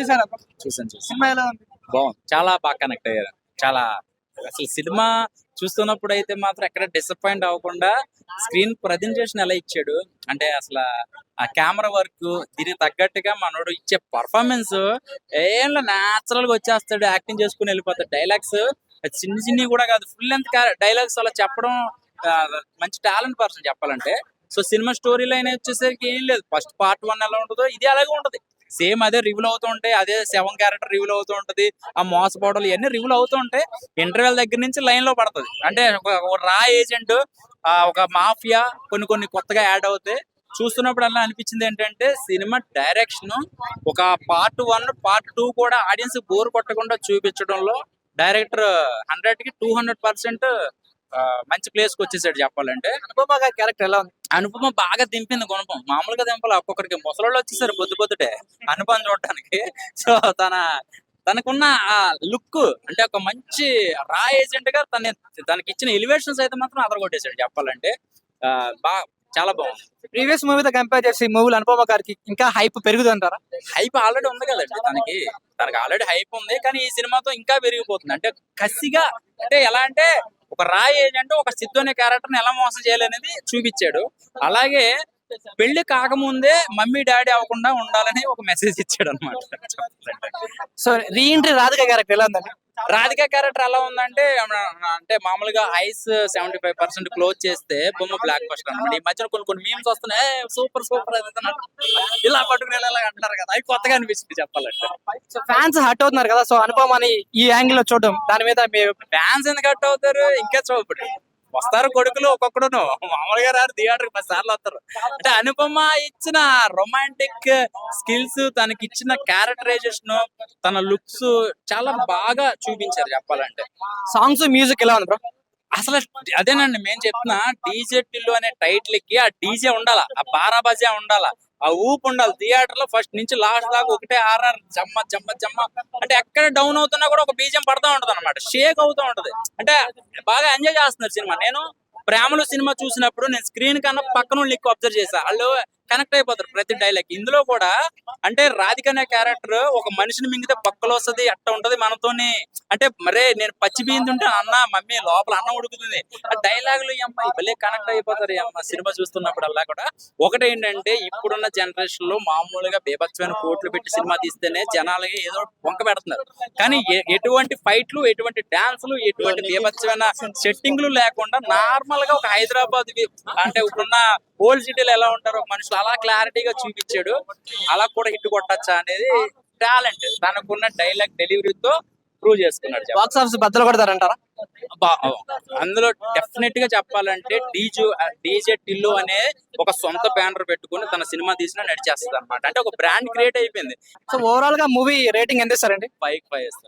చూసారా? చూసాను. సినిమా ఎలా ఉంది? బాగుంది, చాలా బాగా కనెక్ట్ అయ్యారు. చాలా అసలు సినిమా చూస్తున్నప్పుడు అయితే మాత్రం ఎక్కడ డిసప్పాయింట్ అవ్వకుండా స్క్రీన్ ప్రజెంటేషన్ ఎలా ఇచ్చాడు అంటే అసలు ఆ కెమెరా వర్క్ దీనికి తగ్గట్టుగా మనోడు ఇచ్చే పర్ఫార్మెన్స్ ఏం న్యాచురల్ గా వచ్చేస్తాడు, యాక్టింగ్ చేసుకుని వెళ్ళిపోతాడు. డైలాగ్స్ చిన్ని కూడా కాదు, ఫుల్ లెంత్ డైలాగ్స్ అలా చెప్పడం ఆ, మంచి టాలెంట్ పర్సన్ చెప్పాలంటే. సో సినిమా స్టోరీ లైన్ వచ్చేసరికి ఏం లేదు, ఫస్ట్ పార్ట్ 1 ఎలా ఉంటుందో ఇది అలాగే ఉంటది. సేమ్ అదే రివ్యూల్ అవుతూ ఉంటాయి, అదే 7 క్యారెక్టర్ రివ్యూల్ అవుతూ ఉంటది, ఆ మోసపోవడాలు ఇవన్నీ రివ్యూల్ అవుతూ ఉంటాయి. ఇంటర్వెల్ దగ్గర నుంచి లైన్ లో పడుతుంది. అంటే ఒక రా ఏజెంట్, ఒక మాఫియా కొన్ని కొత్తగా యాడ్ అవుతాయి. చూస్తున్నప్పుడు అలా అనిపించింది ఏంటంటే సినిమా డైరెక్షన్ ఒక పార్ట్ 1 పార్ట్ 2 కూడా ఆడియన్స్ బోర్ కొట్టకుండా చూపించడంలో డైరెక్టర్ 100కి 200% మంచి ప్లేస్ కి వచ్చేసాడు చెప్పాలంటే. అనుపమ గారి క్యారెక్టర్ ఎలా ఉంది? అనుపమ బాగా దింపింది గుణపం, మామూలుగా దింపాలి. ఒక్కొక్కరికి ముసలోళ్ళు వచ్చేసారు పొద్దుటే అనుపమ చూడటానికి. సో తనకున్న ఆ లుక్ అంటే ఒక మంచి రా ఏజెంట్ గా తనకి ఇచ్చిన ఎలివేషన్స్ అయితే మాత్రం అదరగొట్టేశాడు చెప్పాలంటే. బాగా చాలా బాగుంది. ప్రీవియస్ మూవీతో కంపేర్ చేసి మూవీలు అనుపమ గారికి ఇంకా హైప్ పెరుగుతుంటారా? హైప్ ఆల్రెడీ ఉంది కదండి తనకి ఆల్రెడీ హైప్ ఉంది. కానీ ఈ సినిమాతో ఇంకా పెరిగిపోతుంది. అంటే కసిగా, అంటే ఎలా అంటే ఒక రా ఏజెంట్ ఒక సిద్ధు అనే క్యారెక్టర్ ని ఎలా మోసం చేయాలనేది చూపించాడు. అలాగే పెళ్లి కాకముందే మమ్మీ డాడీ అవ్వకుండా ఉండాలని ఒక మెసేజ్ ఇచ్చాడు అనమాట. సో రీఎంట్రీ రాధిక క్యారెక్టర్ ఎలా ఉందండి? రాధిక క్యారెక్టర్ ఎలా ఉందంటే అంటే మామూలుగా ఐస్ 75% క్లోజ్ చేస్తే బొమ్మ బ్లాక్ బస్టర్ అనమాట. ఈ మధ్యన కొన్ని మీమ్స్ వస్తున్నాయి, సూపర్ అది ఇది అని ఇలా పట్టుకుని ఇలా అంటున్నారు కదా, అవి కొత్తగా అనిపిస్తుంది చెప్పాలంటే. సో ఫ్యాన్స్ హర్ట్ అవుతున్నారు కదా, సో అనుపమని ఈ యాంగిల్ లో చూడడం దాని మీద మీ ఫ్యాన్స్ ఎందుకు కట్ అవుతారు? ఇంకా చూపడు వస్తారు కొడుకులు ఒక్కొక్కడును, మామూలుగా రారు, థియేటర్ 10 సార్లు వస్తారు. అంటే అనుపమ ఇచ్చిన రొమాంటిక్ స్కిల్స్, తనకి ఇచ్చిన క్యారెక్టరైజేషన్, తన లుక్స్ చాలా బాగా చూపించారు చెప్పాలంటే. సాంగ్స్ మ్యూజిక్ ఎలా ఉంది బ్రో? అసలు అదేనండి మేము చెప్తున్నా, డీజే టిల్లు అనే టైటిల్ కి ఆ డీజే ఉండాలా, ఆ బారాబాజా ఉండాలా, ఆ ఊపు ఉండాలి. థియేటర్ లో ఫస్ట్ నుంచి లాస్ట్ దాకా ఒకటే ఆర్ఆర్ జమ్మ జమ్మ జమ్మ. అంటే ఎక్కడ డౌన్ అవుతున్నా కూడా ఒక బీజం పడతా ఉంటది అనమాట, షేక్ అవుతూ ఉంటది. అంటే బాగా ఎంజాయ్ చేస్తున్నారు సినిమా. నేను ప్రేమలో సినిమా చూసినప్పుడు నేను స్క్రీన్ కన్నా పక్కన ఎక్కువ అబ్జర్వ్ చేశా, వాళ్ళు కనెక్ట్ అయిపోతారు ప్రతి డైలాగ్. ఇందులో కూడా అంటే రాధిక అనే క్యారెక్టర్ ఒక మనిషిని మింగితే బక్కలు వస్తుంది అట్ట ఉంటది మనతోని. అంటే మరే నేను పచ్చి బియ్యం అన్న మమ్మీ లోపల అన్నం ఉడుకుతుంది, ఆ డైలాగులు ఈ అమ్మాయి భలే కనెక్ట్ అయిపోతారు ఈ అమ్మ సినిమా చూస్తున్నప్పుడల్లా కూడా. ఒకటేంటంటే ఇప్పుడున్న జనరేషన్ లో మామూలుగా బేభత్సమైన కోట్లు పెట్టి సినిమా తీస్తేనే జనాలకి ఏదో వంక పెడుతున్నారు. కానీ ఎటువంటి ఫైట్లు, ఎటువంటి డాన్సులు, ఎటువంటి బేభత్సమైన సెట్టింగ్లు లేకుండా నార్మల్ గా ఒక హైదరాబాద్ అంటే ఇప్పుడున్న ఓల్డ్ సిటీలో ఎలా ఉంటారో మనుషులు అలా క్లారిటీగా చూపించాడు. అలా కూడా హిట్ కొట్టచ్చా అనేది టాలెంట్, తనకున్న డైలాగ్ డెలివరీతో ప్రూవ్ చేసుకున్నాడు. బాక్స్ ఆఫీస్ బద్దలు కొడతారంటారా? అందులో డెఫినెట్ గా చెప్పాలంటే డీజే టిల్లు అనే ఒక సొంత బ్యానర్ పెట్టుకుని తన సినిమా తీసినా నడిచేస్తుంది అనమాట. అంటే ఒక బ్రాండ్ క్రియేట్ అయిపోయింది. సో ఓవరాల్ గా మూవీ రేటింగ్ ఎంత ఇస్తారండి? 5 ఇస్తారు.